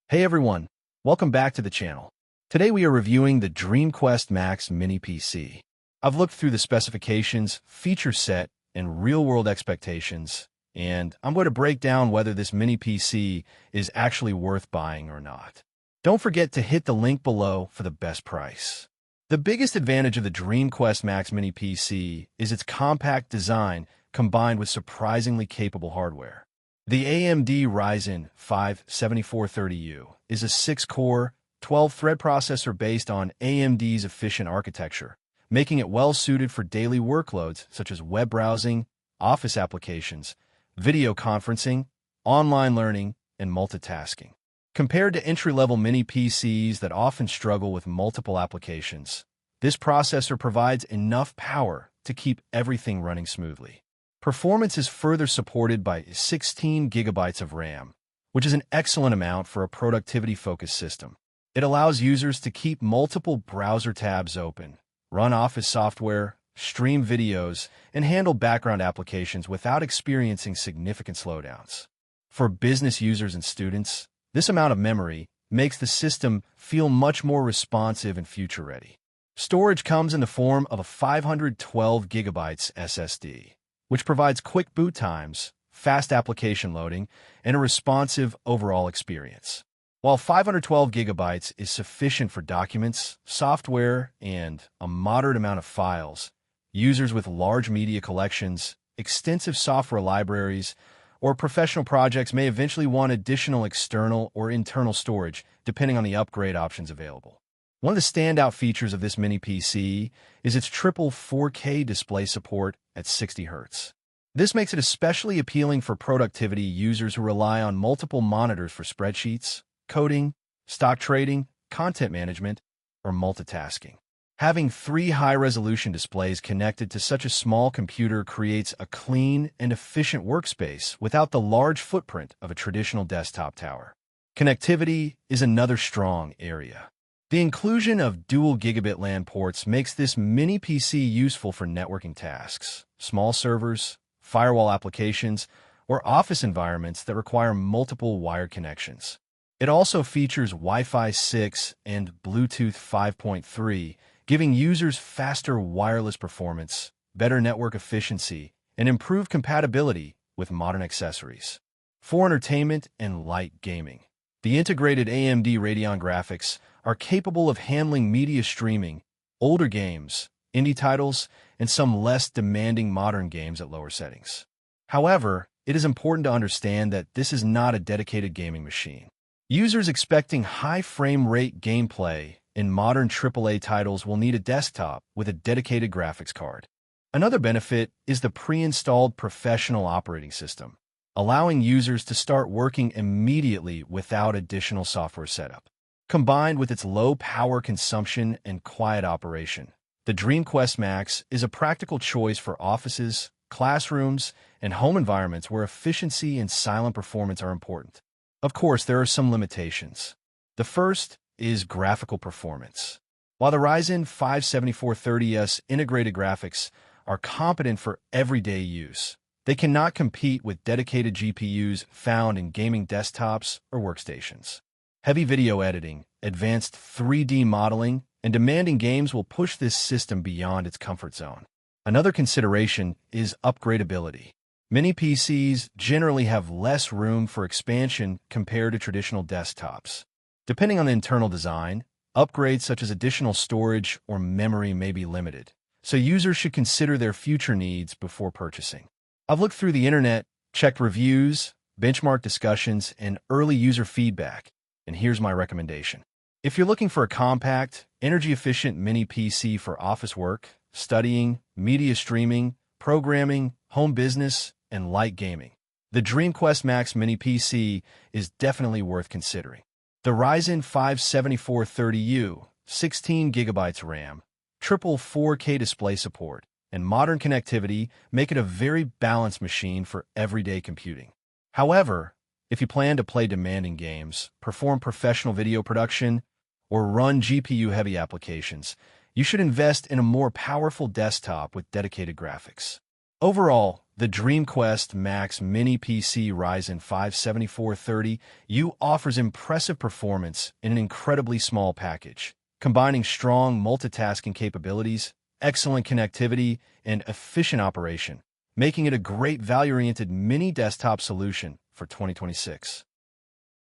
Hey everyone, welcome back to the channel. Today we are reviewing the DreamQuest Max Mini PC. I've looked through the specifications, feature set, and real-world expectations, and I'm going to break down whether this mini PC is actually worth buying or not. Don't forget to hit the link below for the best price. The biggest advantage of the DreamQuest Max Mini PC is its compact design combined with surprisingly capable hardware. The AMD Ryzen 5 7430U is a 6-core, 12-thread processor based on AMD's efficient architecture, making it well-suited for daily workloads such as web browsing, office applications, video conferencing, online learning, and multitasking. Compared to entry-level mini PCs that often struggle with multiple applications, this processor provides enough power to keep everything running smoothly. Performance is further supported by 16 gigabytes of RAM, which is an excellent amount for a productivity-focused system. It allows users to keep multiple browser tabs open, run office software, stream videos, and handle background applications without experiencing significant slowdowns. For business users and students, this amount of memory makes the system feel much more responsive and future-ready. Storage comes in the form of a 512 gigabytes SSD, which provides quick boot times, fast application loading, and a responsive overall experience. While 512 gigabytes is sufficient for documents, software, and a moderate amount of files, users with large media collections, extensive software libraries, or professional projects may eventually want additional external or internal storage, depending on the upgrade options available. One of the standout features of this mini PC is its triple 4K display support at 60 Hz. This makes it especially appealing for productivity users who rely on multiple monitors for spreadsheets, coding, stock trading, content management, or multitasking. Having 3 high-resolution displays connected to such a small computer creates a clean and efficient workspace without the large footprint of a traditional desktop tower. Connectivity is another strong area. The inclusion of dual Gigabit LAN ports makes this mini PC useful for networking tasks, small servers, firewall applications, or office environments that require multiple wired connections. It also features Wi-Fi 6 and Bluetooth 5.3, giving users faster wireless performance, better network efficiency, and improved compatibility with modern accessories. For entertainment and light gaming, the integrated AMD Radeon graphics are capable of handling media streaming, older games, indie titles, and some less demanding modern games at lower settings. However, it is important to understand that this is not a dedicated gaming machine. Users expecting high frame rate gameplay in modern AAA titles will need a desktop with a dedicated graphics card. Another benefit is the pre-installed professional operating system, allowing users to start working immediately without additional software setup. Combined with its low power consumption and quiet operation, the DreamQuest Max is a practical choice for offices, classrooms, and home environments where efficiency and silent performance are important. Of course, there are some limitations. The first is graphical performance. While the Ryzen 5 7430S integrated graphics are competent for everyday use, they cannot compete with dedicated GPUs found in gaming desktops or workstations. Heavy video editing, advanced 3D modeling, and demanding games will push this system beyond its comfort zone. Another consideration is upgradability. Mini PCs generally have less room for expansion compared to traditional desktops. Depending on the internal design, upgrades such as additional storage or memory may be limited, so users should consider their future needs before purchasing. I've looked through the internet, checked reviews, benchmark discussions, and early user feedback, and here's my recommendation. If you're looking for a compact, energy-efficient mini PC for office work, studying, media streaming, programming, home business, and light gaming, the DreamQuest Max Mini PC is definitely worth considering. The Ryzen 5 7430U, 16 gigabytes RAM, triple 4K display support, and modern connectivity make it a very balanced machine for everyday computing. However, if you plan to play demanding games, perform professional video production, or run GPU-heavy applications, you should invest in a more powerful desktop with dedicated graphics. Overall, The DreamQuest Max Mini PC Ryzen 5 7430U offers impressive performance in an incredibly small package, combining strong multitasking capabilities, excellent connectivity, and efficient operation, making it a great value-oriented mini desktop solution for 2026.